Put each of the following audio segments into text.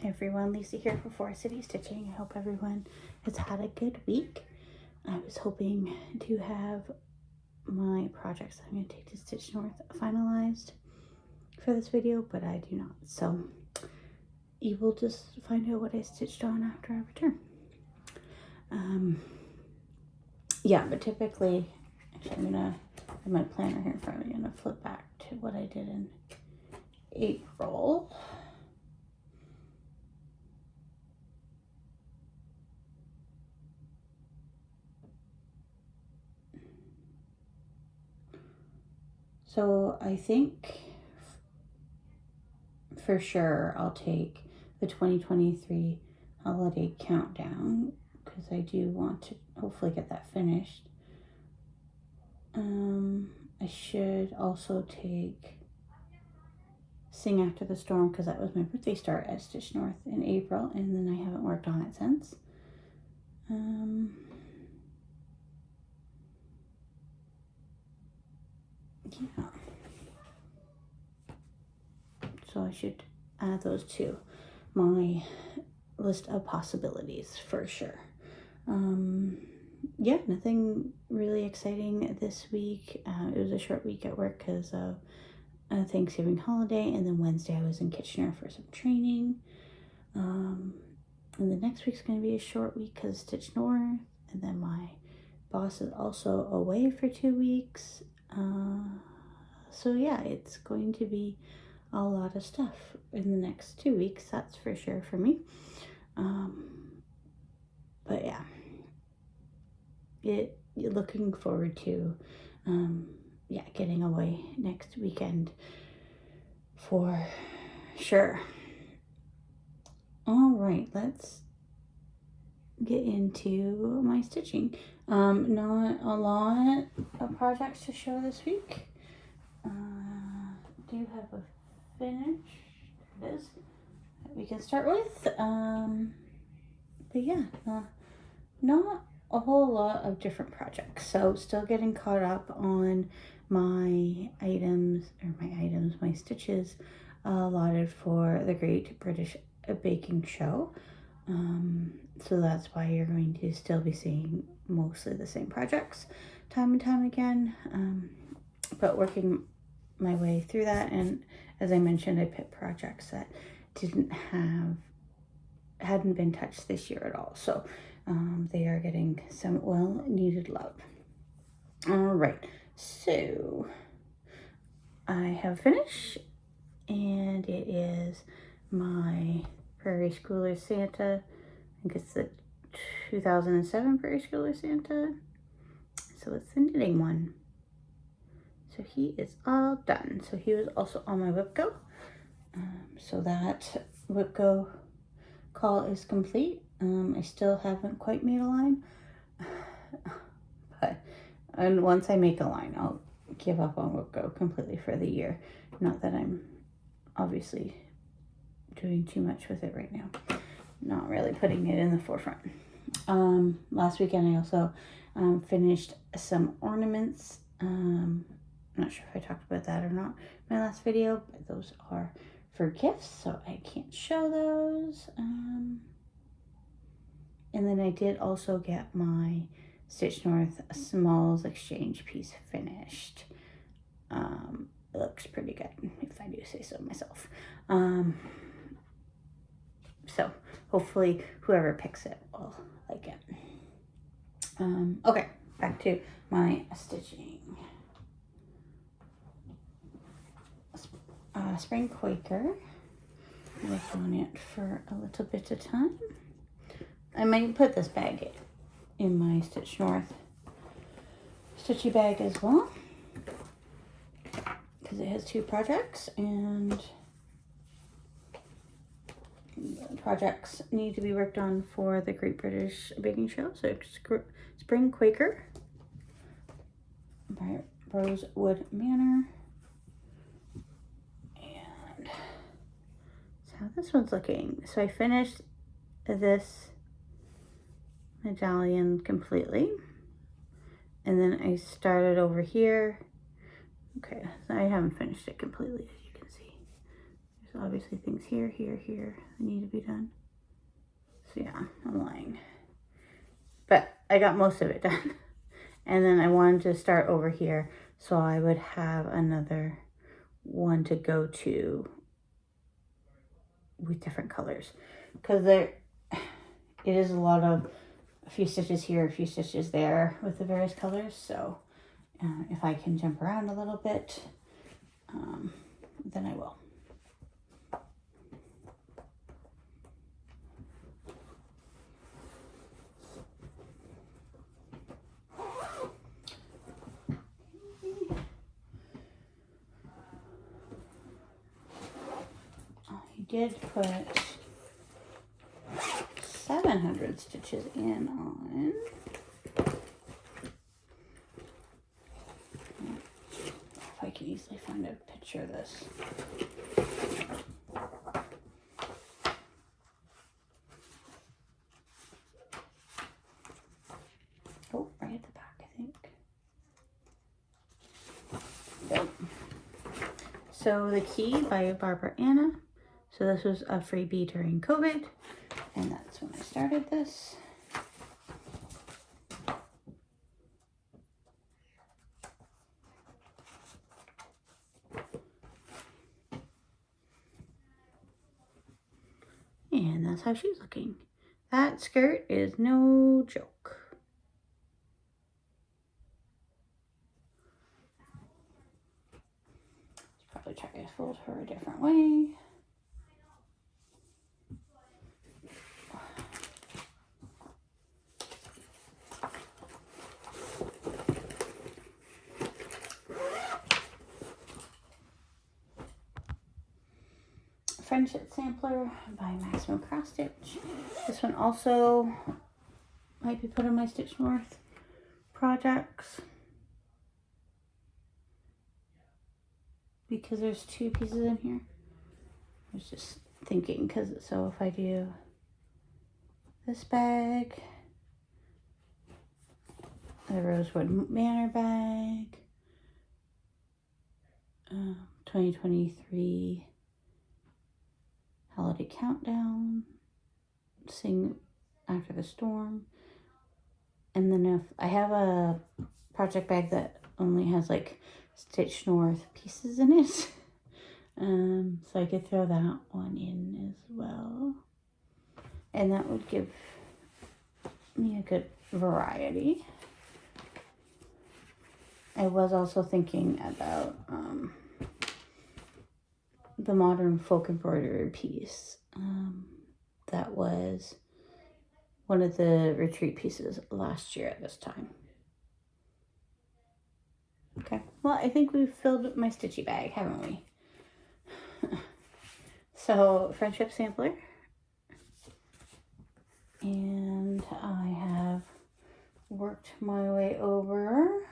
Everyone, Lisa here for Forest City Stitching. I hope everyone has had a good week. I was hoping to have my projects I'm going to take to Stitch North finalized for this video, but I do not. So you will just find out what I stitched on after I return. Yeah, but typically, actually I'm going to have my planner here in front of me. I'm going to flip back to what I did in April. So I think for sure I'll take the 2023 holiday countdown because I do want to hopefully get that finished. I should also take Sing After the Storm because that was my birthday start at Stitch North in April, and then I haven't worked on it since. Yeah. So I should add those to my list of possibilities for sure. Yeah, nothing really exciting this week. It was a short week at work because of Thanksgiving holiday, and then Wednesday I was in Kitchener for some training. And the next week's going to be a short week because Stitch North, and then my boss is also away for 2 weeks. So yeah, it's going to be a lot of stuff in the next 2 weeks, that's for sure for me. But yeah, looking forward to yeah, getting away next weekend for sure. All right, let's get into my stitching. Not a lot of projects to show this week. Do have a finish. It is that we can start with. But yeah, not a whole lot of different projects. So still getting caught up on my my stitches allotted for the Great British Baking Show. So that's why you're going to still be seeing mostly the same projects time and time again. But working my way through that, and as I mentioned, I picked projects that hadn't been touched this year at all. So they are getting some well-needed love. All right, so I have finished, and it is my Prairie Schooler Santa. I think it's the 2007 Prairie Schooler Santa. So it's the knitting one. So he is all done. So he was also on my WhipGo. So that WhipGo call is complete. I still haven't quite made a line. And once I make a line, I'll give up on WhipGo completely for the year. Not that I'm obviously doing too much with it right now. Not really putting it in the forefront. Last weekend I also finished some ornaments. I'm not sure if I talked about that or not in my last video, but those are for gifts, so I can't show those. And then I did also get my Stitch North Smalls Exchange piece finished. It looks pretty good, if I do say so myself. So hopefully whoever picks it will like it. Okay, back to my stitching. Spring Quaker. Worked on it for a little bit of time. I might put this bag in my Stitch North stitchy bag as well, because it has 2 projects, and projects need to be worked on for the Great British Baking Show. So Spring Quaker by Rosewood Manor. And that's how this one's looking. So I finished this medallion completely, and then I started over here. Okay, so I haven't finished it completely, as you can see. There's obviously things here, here, here that need to be done. So yeah, I'm lying. But I got most of it done. And then I wanted to start over here so I would have another one to go to with different colors. Because it is a few stitches here, a few stitches there with the various colors. So if I can jump around a little bit, then I will. He did put 700 stitches in on. If I can easily find a picture of this. Oh, right at the back, I think. Yep. So The Key by Barbara Anna. So this was a freebie during COVID, and that's when I started this. And that's how she's looking. That skirt is no joke. Probably try to fold her a different way. Friendship Sampler by Maximum Cross Stitch. This one also might be put on my Stitch North projects because there's 2 pieces in here. I was just thinking, because so if I do this bag, the Rosewood Manor bag, 2023 Holiday Countdown, Sing After the Storm, and then if I have a project bag that only has like Stitch North pieces in it, so I could throw that one in as well, and that would give me a good variety. I was also thinking about the Modern Folk Embroidery piece. That was one of the retreat pieces last year at this time. Okay, well, I think we've filled my stitchy bag, haven't we? So, Friendship Sampler. And I have worked my way over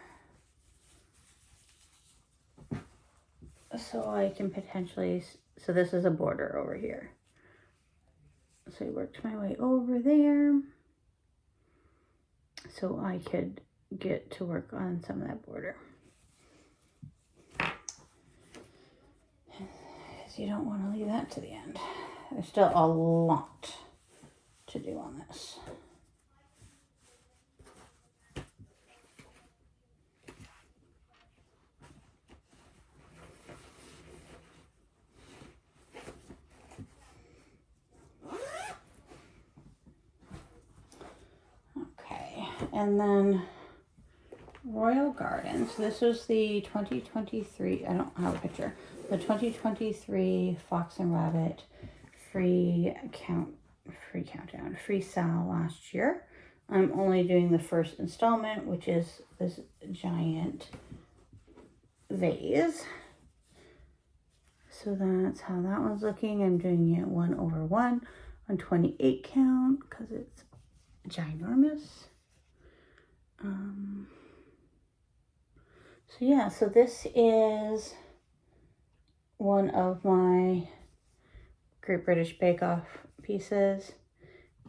so I can potentially, so this is a border over here. So I worked my way over there so I could get to work on some of that border. Because you don't want to leave that to the end. There's still a lot to do on this. And then Royal Gardens. This was the 2023, I don't have a picture, the 2023 Fox and Rabbit free sale last year. I'm only doing the first installment, which is this giant vase. So that's how that one's looking. I'm doing it 1/1 on 28 count because it's ginormous. So yeah, so this is one of my Great British Bake Off pieces,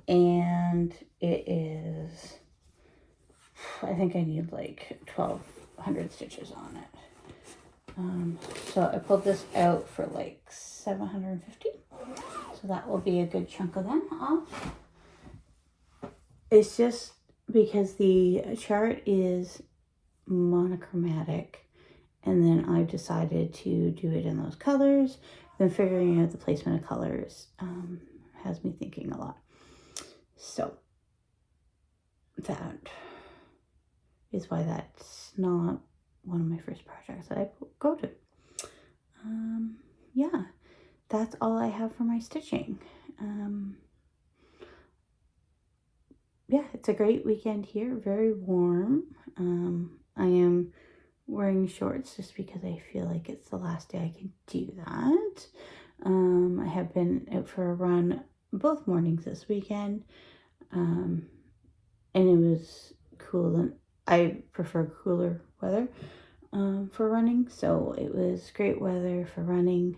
and it is, I think I need like 1,200 stitches on it. So I pulled this out for like $750. So that will be a good chunk of them off. It's just because the chart is monochromatic, and then I've decided to do it in those colors. Then figuring out the placement of colors has me thinking a lot. So that is why that's not one of my first projects that I go to. Yeah, that's all I have for my stitching. Yeah, it's a great weekend here, very warm. I am wearing shorts just because I feel like it's the last day I can do that. I have been out for a run both mornings this weekend, and it was cool, and I prefer cooler weather for running, so it was great weather for running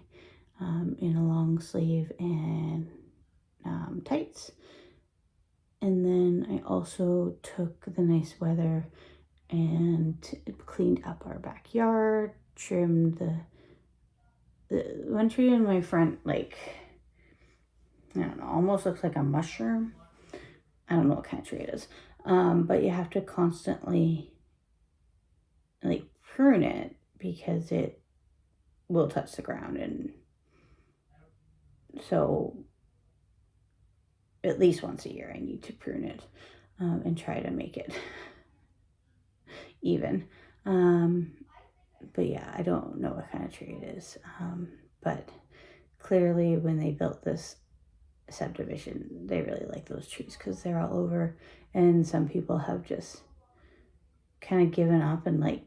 in a long sleeve and tights. And then I also took the nice weather and cleaned up our backyard, trimmed the one tree in my front, like, I don't know, almost looks like a mushroom. I don't know what kind of tree it is. But you have to constantly like prune it because it will touch the ground, and so at least once a year I need to prune it and try to make it even. But yeah, I don't know what kind of tree it is. But clearly when they built this subdivision, they really like those trees because they're all over, and some people have just kind of given up and like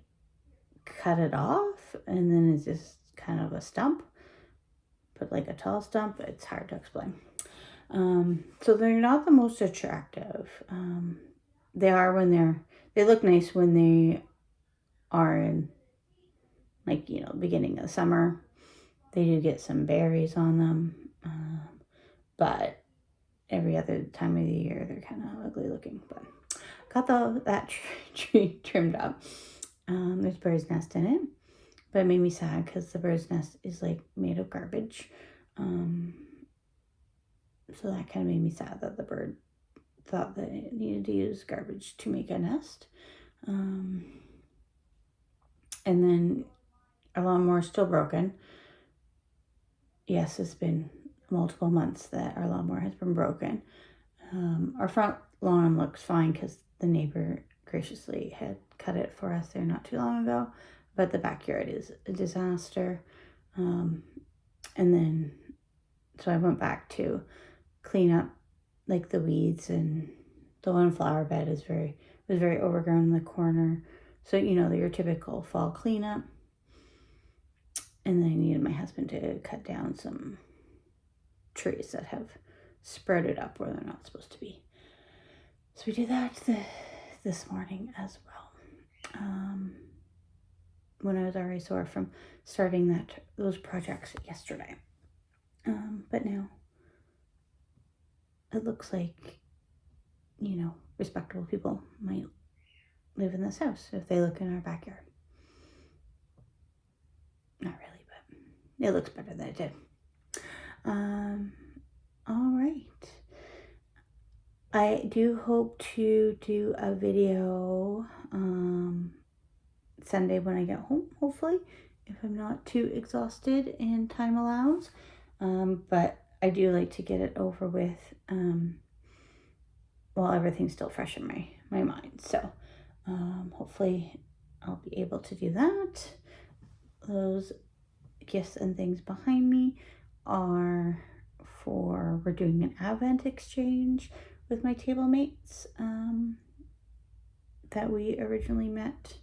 cut it off, and then it's just kind of a stump, but like a tall stump. It's hard to explain. So they're not the most attractive. They are when they look nice when they are in, like, you know, beginning of summer. They do get some berries on them, but every other time of the year they're kind of ugly looking. But got that tree trimmed up. There's a bird's nest in it, but it made me sad because the bird's nest is like made of garbage. So that kind of made me sad that the bird thought that it needed to use garbage to make a nest. And then our lawnmower is still broken. Yes, it's been multiple months that our lawnmower has been broken. Our front lawn looks fine because the neighbor graciously had cut it for us there not too long ago, but the backyard is a disaster. And then, so I went back to clean up like the weeds, and the one flower bed was very overgrown in the corner. So, you know, your typical fall cleanup. And then I needed my husband to cut down some trees that have sprouted up where they're not supposed to be. So we did that this morning as well. When I was already sore from starting those projects yesterday. But now it looks like, you know, respectable people might live in this house if they look in our backyard. Not really, but it looks better than it did. All right. I do hope to do a video Sunday when I get home, hopefully, if I'm not too exhausted and time allows. But I do like to get it over with while everything's still fresh in my mind. So hopefully I'll be able to do that. Those gifts and things behind me are we're doing an Advent exchange with my table mates that we originally met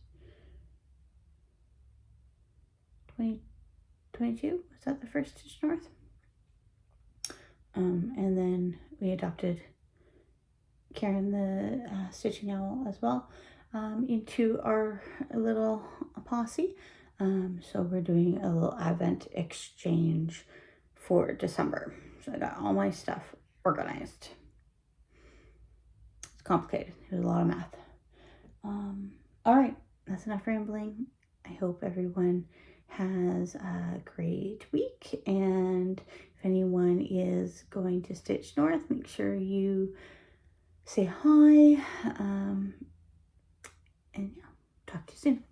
2022. Was that the first Stitch North? And then we adopted Karen, the Stitching Owl, as well, into our little posse. So we're doing a little Advent exchange for December. So I got all my stuff organized. It's complicated. It was a lot of math. All right, that's enough rambling. I hope everyone has a great week. And if anyone is going to Stitch North, make sure you say hi. And yeah, talk to you soon.